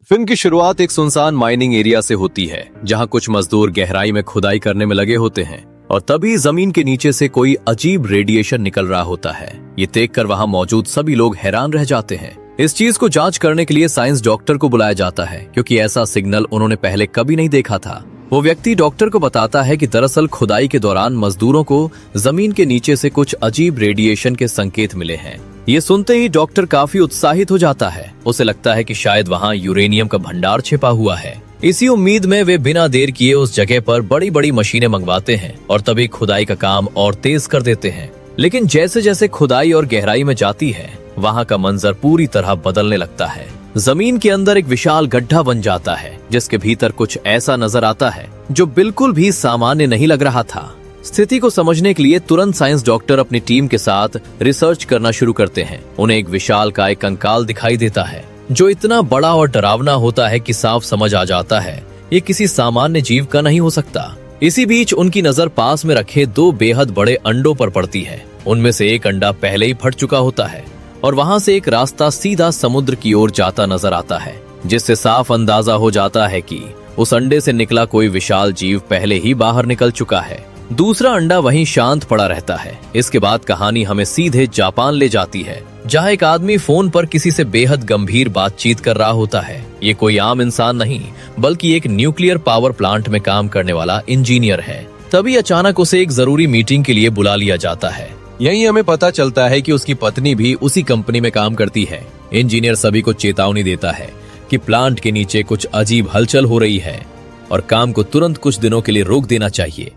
Film की शुरुआत एक सुनसान माइनिंग एरिया से होती है, जहां कुछ मजदूर गहराई में खुदाई करने में लगे होते हैं और तभी जमीन के नीचे से कोई अजीब रेडिएशन निकल रहा होता है। ये देखकर वहां मौजूद सभी लोग हैरान रह जाते हैं। इस चीज को जांच करने के लिए साइंस डॉक्टर को बुलाया जाता है, क्योंकि ऐसा सिग्नल उन्होंने पहले कभी नहीं देखा था। वो व्यक्ति डॉक्टर को बताता है कि दरअसल खुदाई के दौरान मजदूरों को जमीन के नीचे से कुछ अजीब रेडिएशन के संकेत मिले हैं। ये सुनते ही डॉक्टर काफी उत्साहित हो जाता है। उसे लगता है कि शायद वहाँ यूरेनियम का भंडार छिपा हुआ है। इसी उम्मीद में वे बिना देर किए उस जगह पर बड़ी बड़ी मशीनें मंगवाते हैं और तभी खुदाई का काम और तेज कर देते हैं। लेकिन जैसे जैसे खुदाई और गहराई में जाती है, वहाँ का मंजर पूरी तरह बदलने लगता है। जमीन के अंदर एक विशाल गड्ढा बन जाता है, जिसके भीतर कुछ ऐसा नजर आता है जो बिल्कुल भी सामान्य नहीं लग रहा था। स्थिति को समझने के लिए तुरंत साइंस डॉक्टर अपनी टीम के साथ रिसर्च करना शुरू करते हैं। उन्हें एक विशालकाय कंकाल दिखाई देता है, जो इतना बड़ा और डरावना होता है कि साफ समझ आ जाता है ये किसी सामान्य जीव का नहीं हो सकता। इसी बीच उनकी नजर पास में रखे दो बेहद बड़े अंडों पर पड़ती है। उनमें से एक अंडा पहले ही फट चुका होता है और वहां से एक रास्ता सीधा समुद्र की ओर जाता नजर आता है, जिससे साफ अंदाजा हो जाता है कि उस अंडे से निकला कोई विशाल जीव पहले ही बाहर निकल चुका है। दूसरा अंडा वहीं शांत पड़ा रहता है। इसके बाद कहानी हमें सीधे जापान ले जाती है, जहां एक आदमी फोन पर किसी से बेहद गंभीर बातचीत कर रहा होता है। ये कोई आम इंसान नहीं, बल्कि एक न्यूक्लियर पावर प्लांट में काम करने वाला इंजीनियर है। तभी अचानक उसे एक जरूरी मीटिंग के लिए बुला लिया जाता है। यही हमें पता चलता है कि उसकी पत्नी भी उसी कंपनी में काम करती है। इंजीनियर सभी को चेतावनी देता है कि प्लांट के नीचे कुछ अजीब हलचल हो रही है और काम को तुरंत कुछ दिनों के लिए रोक देना चाहिए।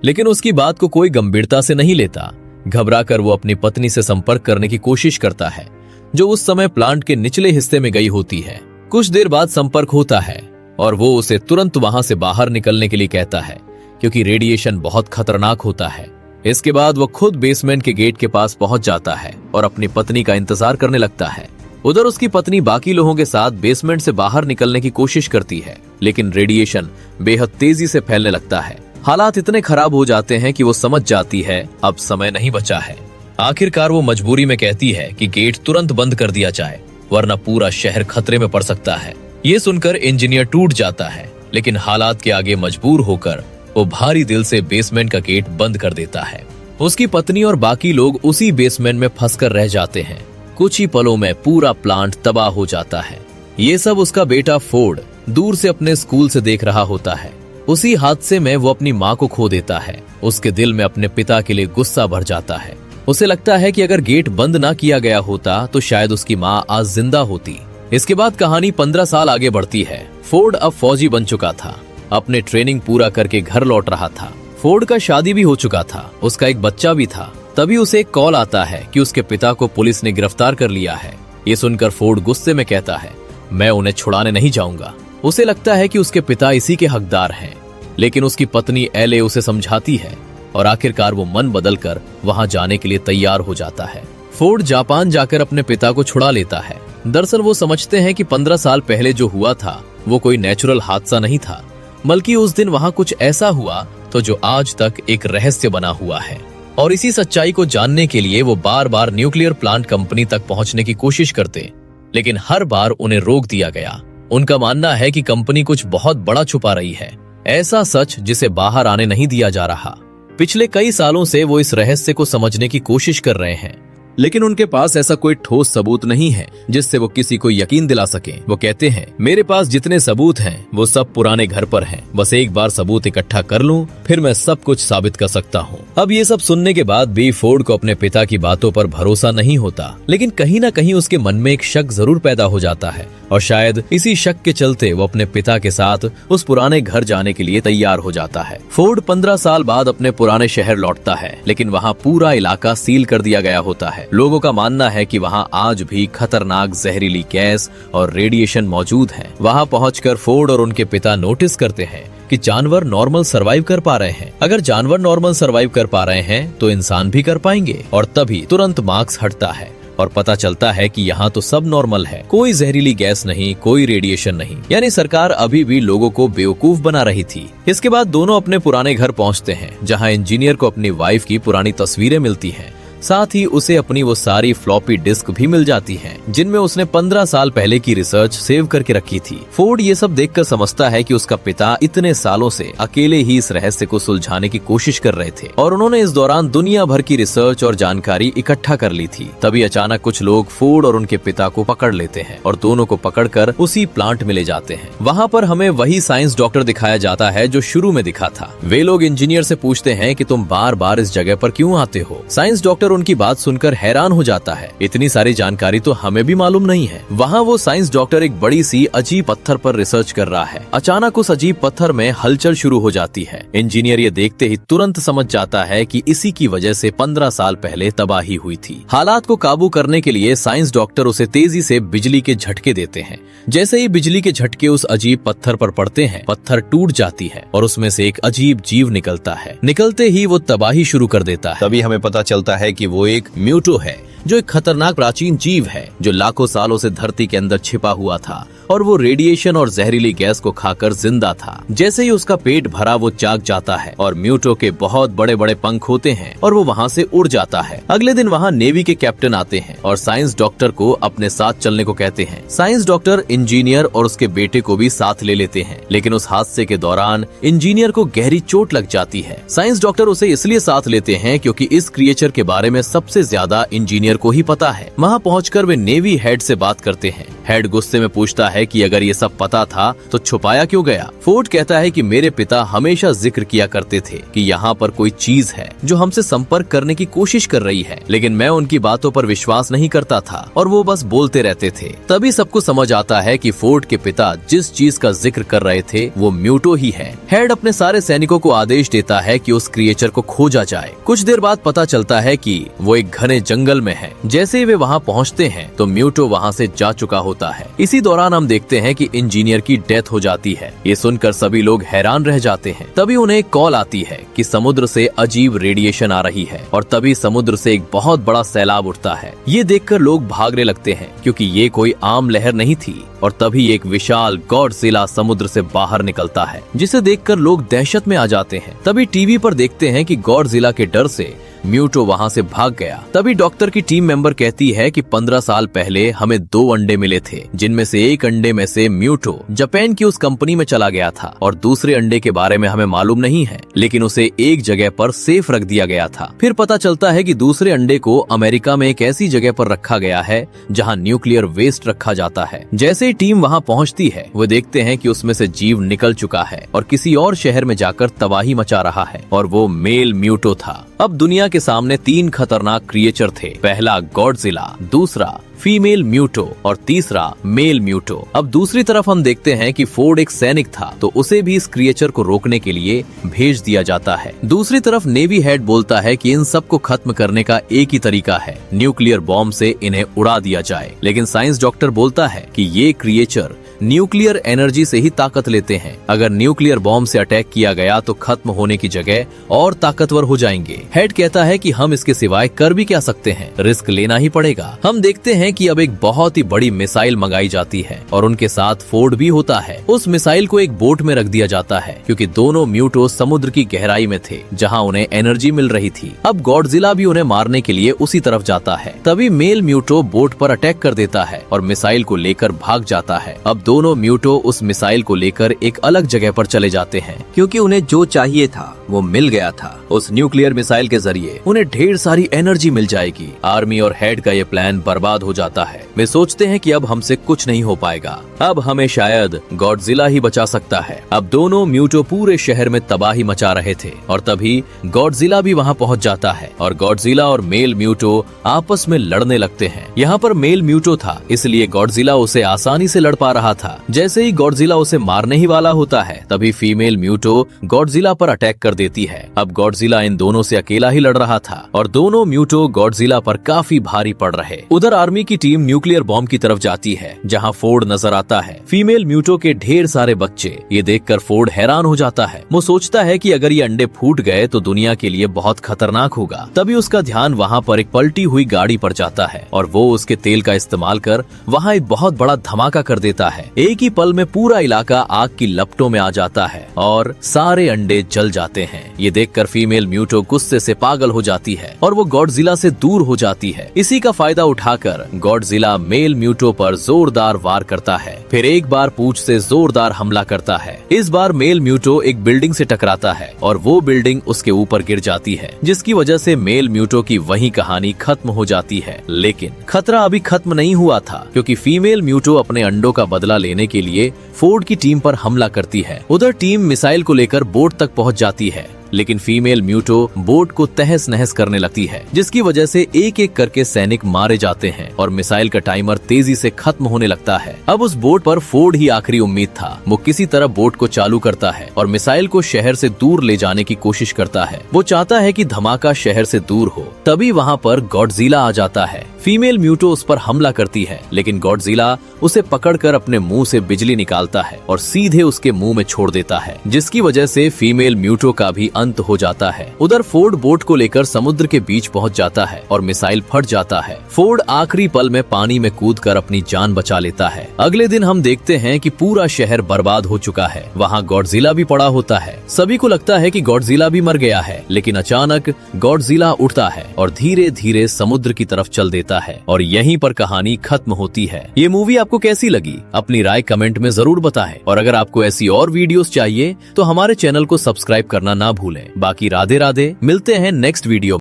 लेकिन उसकी बात को कोई गंभीरता से नहीं लेता। घबराकर वो अपनी पत्नी से संपर्क करने की कोशिश करता है, जो उस समय प्लांट के निचले हिस्से में गई होती है। कुछ देर बाद संपर्क होता है और वो उसे तुरंत वहां से बाहर निकलने के लिए कहता है, क्योंकि रेडिएशन बहुत खतरनाक होता है। इसके बाद वो खुद बेसमेंट के गेट के पास पहुंच जाता है और अपनी पत्नी का इंतजार करने लगता है। उधर उसकी पत्नी बाकी लोगों के साथ बेसमेंट से बाहर निकलने की कोशिश करती है, लेकिन रेडिएशन बेहद तेजी से फैलने लगता है। हालात इतने खराब हो जाते हैं कि वो समझ जाती है अब समय नहीं बचा है। आखिरकार वो मजबूरी में कहती है कि गेट तुरंत बंद कर दिया जाए, वरना पूरा शहर खतरे में पड़ सकता है। ये सुनकर इंजीनियर टूट जाता है, लेकिन हालात के आगे मजबूर होकर वो भारी दिल से बेसमेंट का गेट बंद कर देता है। उसकी पत्नी और बाकी लोग उसी बेसमेंट में फंसकर रह जाते हैं। कुछ ही पलों में पूरा प्लांट तबाह हो जाता है। ये सब उसका बेटा फोर्ड दूर से अपने स्कूल से देख रहा होता है। उसी हादसे में वो अपनी माँ को खो देता है। उसके दिल में अपने पिता के लिए गुस्सा भर जाता है। उसे लगता है कि अगर गेट बंद ना किया गया होता तो शायद उसकी माँ आज जिंदा होती। इसके बाद कहानी 15 साल आगे बढ़ती है। फोर्ड अब फौजी बन चुका था, अपने ट्रेनिंग पूरा करके घर लौट रहा था। फोर्ड का शादी भी हो चुका था, उसका एक बच्चा भी था। तभी उसे एक कॉल आता है कि उसके पिता को पुलिस ने गिरफ्तार कर लिया है। ये सुनकर फोर्ड गुस्से में कहता है, मैं उन्हें छुड़ाने नहीं जाऊंगा। उसे लगता है कि उसके पिता इसी के हकदार हैं, लेकिन उसकी पत्नी एले उसे समझाती है और आखिरकार वो मन बदलकर वहां जाने के लिए तैयार हो जाता है। फोर्ड जापान जाकर अपने पिता को छुड़ा लेता है। दरअसल वो समझते हैं कि 15 साल पहले जो हुआ था वो कोई नेचुरल हादसा नहीं था, बल्कि उस दिन वहां कुछ ऐसा हुआ तो जो आज तक एक रहस्य बना हुआ है। और इसी सच्चाई को जानने के लिए वो बार बार न्यूक्लियर प्लांट कंपनी तक पहुंचने की कोशिश करते, लेकिन हर बार उन्हें रोक दिया गया। उनका मानना है कि कंपनी कुछ बहुत बड़ा छुपा रही है, ऐसा सच जिसे बाहर आने नहीं दिया जा रहा। पिछले कई सालों से वो इस रहस्य को समझने की कोशिश कर रहे हैं, लेकिन उनके पास ऐसा कोई ठोस सबूत नहीं है जिससे वो किसी को यकीन दिला सके। वो कहते हैं, मेरे पास जितने सबूत हैं वो सब पुराने घर पर हैं। बस एक बार सबूत इकट्ठा कर लूं, फिर मैं सब कुछ साबित कर सकता हूं। अब ये सब सुनने के बाद भी फोर्ड को अपने पिता की बातों पर भरोसा नहीं होता, लेकिन कहीं ना कहीं उसके मन में एक शक जरूर पैदा हो जाता है और शायद इसी शक के चलते वो अपने पिता के साथ उस पुराने घर जाने के लिए तैयार हो जाता है। फोर्ड 15 साल बाद अपने पुराने शहर लौटता है, लेकिन वहाँ पूरा इलाका सील कर दिया गया होता है। लोगों का मानना है कि वहाँ आज भी खतरनाक जहरीली गैस और रेडिएशन मौजूद है। वहाँ पहुंचकर फोर्ड और उनके पिता नोटिस करते हैं कि जानवर नॉर्मल सरवाइव कर पा रहे हैं। अगर जानवर नॉर्मल सरवाइव कर पा रहे हैं तो इंसान भी कर पाएंगे। और तभी तुरंत मार्क्स हटता है और पता चलता है कि यहाँ तो सब नॉर्मल है, कोई जहरीली गैस नहीं, कोई रेडिएशन नहीं। यानी सरकार अभी भी लोगों को बेवकूफ बना रही थी। इसके बाद दोनों अपने पुराने घर पहुँचते हैं, जहाँ इंजीनियर को अपनी वाइफ की पुरानी तस्वीरें मिलती हैं, साथ ही उसे अपनी वो सारी फ्लॉपी डिस्क भी मिल जाती हैं, जिनमें उसने 15 साल पहले की रिसर्च सेव करके रखी थी। फोर्ड ये सब देखकर समझता है कि उसका पिता इतने सालों से अकेले ही इस रहस्य को सुलझाने की कोशिश कर रहे थे और उन्होंने इस दौरान दुनिया भर की रिसर्च और जानकारी इकट्ठा कर ली थी। तभी अचानक कुछ लोग फोर्ड और उनके पिता को पकड़ लेते हैं और दोनों को पकड़कर उसी प्लांट में ले जाते हैं। वहाँ पर हमें वही साइंस डॉक्टर दिखाया जाता है जो शुरू में दिखा था। वे लोग इंजीनियर से पूछते हैं कि तुम बार बार इस जगह पर क्यों आते हो। साइंस डॉक्टर उनकी बात सुनकर हैरान हो जाता है, इतनी सारी जानकारी तो हमें भी मालूम नहीं है। वहाँ वो साइंस डॉक्टर एक बड़ी सी अजीब पत्थर पर रिसर्च कर रहा है। अचानक उस अजीब पत्थर में हलचल शुरू हो जाती है। इंजीनियर ये देखते ही तुरंत समझ जाता है कि इसी की वजह से 15 साल पहले तबाही हुई थी। हालात को काबू करने के लिए साइंस डॉक्टर उसे तेजी से बिजली के झटके देते हैं। जैसे ही बिजली के झटके उस अजीब पत्थर पर पड़ते हैं, पत्थर टूट जाती है और उसमें से एक अजीब जीव निकलता है। निकलते ही वो तबाही शुरू कर देता है। तभी हमें पता चलता है कि वो एक म्यूटो है, जो एक खतरनाक प्राचीन जीव है जो लाखों सालों से धरती के अंदर छिपा हुआ था और वो रेडिएशन और जहरीली गैस को खाकर जिंदा था। जैसे ही उसका पेट भरा वो जाग जाता है और म्यूटो के बहुत बड़े बड़े पंख होते हैं और वो वहाँ से उड़ जाता है। अगले दिन वहाँ नेवी के कैप्टन आते हैं और साइंस डॉक्टर को अपने साथ चलने को कहते हैं। साइंस डॉक्टर इंजीनियर और उसके बेटे को भी साथ ले लेते हैं, लेकिन उस हादसे के दौरान इंजीनियर को गहरी चोट लग जाती है। साइंस डॉक्टर उसे इसलिए साथ लेते हैं क्योंकि इस क्रिएचर के बारे में सबसे ज्यादा इंजीनियर को ही पता है। वहाँ पहुंचकर वे नेवी हेड से बात करते हैं। हेड गुस्से में पूछता है कि अगर ये सब पता था तो छुपाया क्यों गया। फोर्ड कहता है कि मेरे पिता हमेशा जिक्र किया करते थे कि यहाँ पर कोई चीज है जो हमसे संपर्क करने की कोशिश कर रही है, लेकिन मैं उनकी बातों पर विश्वास नहीं करता था और वो बस बोलते रहते थे। तभी सबको समझ आता है कि फोर्ड के पिता जिस चीज का जिक्र कर रहे थे वो म्यूटो ही है। हेड अपने सारे सैनिकों को आदेश देता है कि उस क्रिएचर को खोजा जाए। कुछ देर बाद पता चलता है कि वो एक घने जंगल में है। जैसे ही वे वहाँ पहुँचते हैं तो म्यूटो वहाँ से जा चुका होता है। इसी दौरान हम देखते हैं कि इंजीनियर की डेथ हो जाती है। ये सुनकर सभी लोग हैरान रह जाते हैं। तभी उन्हें एक कॉल आती है कि समुद्र से अजीब रेडिएशन आ रही है और तभी समुद्र से एक बहुत बड़ा सैलाब उठता है। ये देखकर लोग भागने लगते हैं क्योंकि ये कोई आम लहर नहीं थी और तभी एक विशाल गॉडजिला समुद्र से बाहर निकलता है, जिसे देखकर लोग दहशत में आ जाते हैं। तभी टीवी पर देखते हैं कि गॉडजिला के डर से म्यूटो वहाँ से भाग गया। तभी डॉक्टर की टीम मेंबर कहती है कि 15 साल पहले हमें 2 अंडे मिले थे, जिनमें से एक अंडे में से म्यूटो जापान की उस कंपनी में चला गया था और दूसरे अंडे के बारे में हमें मालूम नहीं है, लेकिन उसे एक जगह पर सेफ रख दिया गया था। फिर पता चलता है कि दूसरे अंडे को अमेरिका में एक ऐसी जगह पर रखा गया है जहाँ न्यूक्लियर वेस्ट रखा जाता है। जैसे ही टीम वहाँ पहुँचती है, वो देखते हैं कि उसमें से जीव निकल चुका है और किसी और शहर में जाकर तबाही मचा रहा है और वो मेल म्यूटो था। अब दुनिया के सामने 3 खतरनाक क्रिएचर थे। पहला गॉडजिला, दूसरा फीमेल म्यूटो और तीसरा मेल म्यूटो। अब दूसरी तरफ हम देखते हैं कि फोर्ड एक सैनिक था, तो उसे भी इस क्रिएचर को रोकने के लिए भेज दिया जाता है। दूसरी तरफ नेवी हेड बोलता है कि इन सब को खत्म करने का एक ही तरीका है, न्यूक्लियर बॉम्ब से इन्हें उड़ा दिया जाए। लेकिन साइंस डॉक्टर बोलता है कि ये क्रिएचर न्यूक्लियर एनर्जी से ही ताकत लेते हैं। अगर न्यूक्लियर बॉम्ब से अटैक किया गया तो खत्म होने की जगह और ताकतवर हो जाएंगे। हेड कहता है कि हम इसके सिवाय कर भी क्या सकते हैं, रिस्क लेना ही पड़ेगा। हम देखते हैं कि अब एक बहुत ही बड़ी मिसाइल मंगाई जाती है और उनके साथ फोर्ड भी होता है। उस मिसाइल को एक बोट में रख दिया जाता है क्योंकि दोनों म्यूटो समुद्र की गहराई में थे जहां उन्हें एनर्जी मिल रही थी। अब गॉडजिला भी उन्हें मारने के लिए उसी तरफ जाता है। तभी मेल म्यूटो बोट पर अटैक कर देता है और मिसाइल को लेकर भाग जाता है। अब दोनों म्यूटो उस मिसाइल को लेकर एक अलग जगह पर चले जाते हैं क्योंकि उन्हें जो चाहिए था वो मिल गया था। उस न्यूक्लियर मिसाइल के जरिए उन्हें ढेर सारी एनर्जी मिल जाएगी। आर्मी और हेड का ये प्लान बर्बाद हो जाता है। वे सोचते हैं कि अब हमसे कुछ नहीं हो पाएगा, अब हमें शायद गॉडजिला ही बचा सकता है। अब दोनों म्यूटो पूरे शहर में तबाही मचा रहे थे और तभी गॉडजिला भी वहाँ पहुँच जाता है और गॉडजिला और मेल म्यूटो आपस में लड़ने लगते हैं। यहाँ पर मेल म्यूटो था, इसलिए गॉडजिला उसे आसानी से लड़ पा रहा था। जैसे ही गॉडजिला उसे मारने ही वाला होता है, तभी फीमेल म्यूटो गॉडजिला पर अटैक कर देती है। अब गॉडजिला इन दोनों से अकेला ही लड़ रहा था और दोनों म्यूटो गॉडजिला पर काफी भारी पड़ रहे। उधर आर्मी की टीम न्यूक्लियर बॉम्ब की तरफ जाती है जहां फोर्ड नजर आता है। फीमेल म्यूटो के ढेर सारे बच्चे। ये देखकर फोर्ड हैरान हो जाता है। वो सोचता है कि अगर ये अंडे फूट गए तो दुनिया के लिए बहुत खतरनाक होगा। तभी उसका ध्यान वहाँ पर एक पलटी हुई गाड़ी पर जाता है और वो उसके तेल का इस्तेमाल कर वहाँ एक बहुत बड़ा धमाका कर देता है। एक ही पल में पूरा इलाका आग की लपटों में आ जाता है और सारे अंडे जल जाते हैं। ये देखकर फीमेल म्यूटो गुस्से से पागल हो जाती है और वो गॉडजिला से दूर हो जाती है। इसी का फायदा उठाकर गॉडजिला मेल म्यूटो पर जोरदार वार करता है, फिर एक बार पूंछ से जोरदार हमला करता है। इस बार मेल म्यूटो एक बिल्डिंग से टकराता है और वो बिल्डिंग उसके ऊपर गिर जाती है, जिसकी वजह से मेल म्यूटो की वही कहानी खत्म हो जाती है। लेकिन खतरा अभी खत्म नहीं हुआ था, क्योंकि फीमेल म्यूटो अपने अंडों का बदला लेने के लिए फोर्ड की टीम पर हमला करती है। उधर टीम मिसाइल को लेकर बोट तक पहुंच जाती है, लेकिन फीमेल म्यूटो बोट को तहस नहस करने लगती है, जिसकी वजह से एक एक करके सैनिक मारे जाते हैं और मिसाइल का टाइमर तेजी से खत्म होने लगता है। अब उस बोट पर फोर्ड ही आखिरी उम्मीद था। वो किसी तरह बोट को चालू करता है और मिसाइल को शहर से दूर ले जाने की कोशिश करता है। वो चाहता है कि धमाका शहर से दूर हो। तभी वहाँ पर गॉडजिला आ जाता है। फीमेल म्यूटो उस पर हमला करती है, लेकिन गॉडजिला उसे पकड़कर अपने मुंह से बिजली निकालता है और सीधे उसके मुंह में छोड़ देता है, जिसकी वजह से फीमेल म्यूटो का भी अंत हो जाता है। उधर फोर्ड बोट को लेकर समुद्र के बीच पहुंच जाता है और मिसाइल फट जाता है। फोर्ड आखिरी पल में पानी में कूदकर अपनी जान बचा लेता है। अगले दिन हम देखते हैं कि पूरा शहर बर्बाद हो चुका है। वहाँ गॉडजिला भी पड़ा होता है। सभी को लगता है कि गॉडजिला भी मर गया है, लेकिन अचानक गॉडजिला उठता है और धीरे धीरे समुद्र की तरफ चल देता है और यहीं पर कहानी खत्म होती है। ये मूवी आपको कैसी लगी? अपनी राय कमेंट में जरूर बताएं और अगर आपको ऐसी और वीडियोस चाहिए तो हमारे चैनल को सब्सक्राइब करना ना भूलें। बाकी राधे राधे, मिलते हैं नेक्स्ट वीडियो।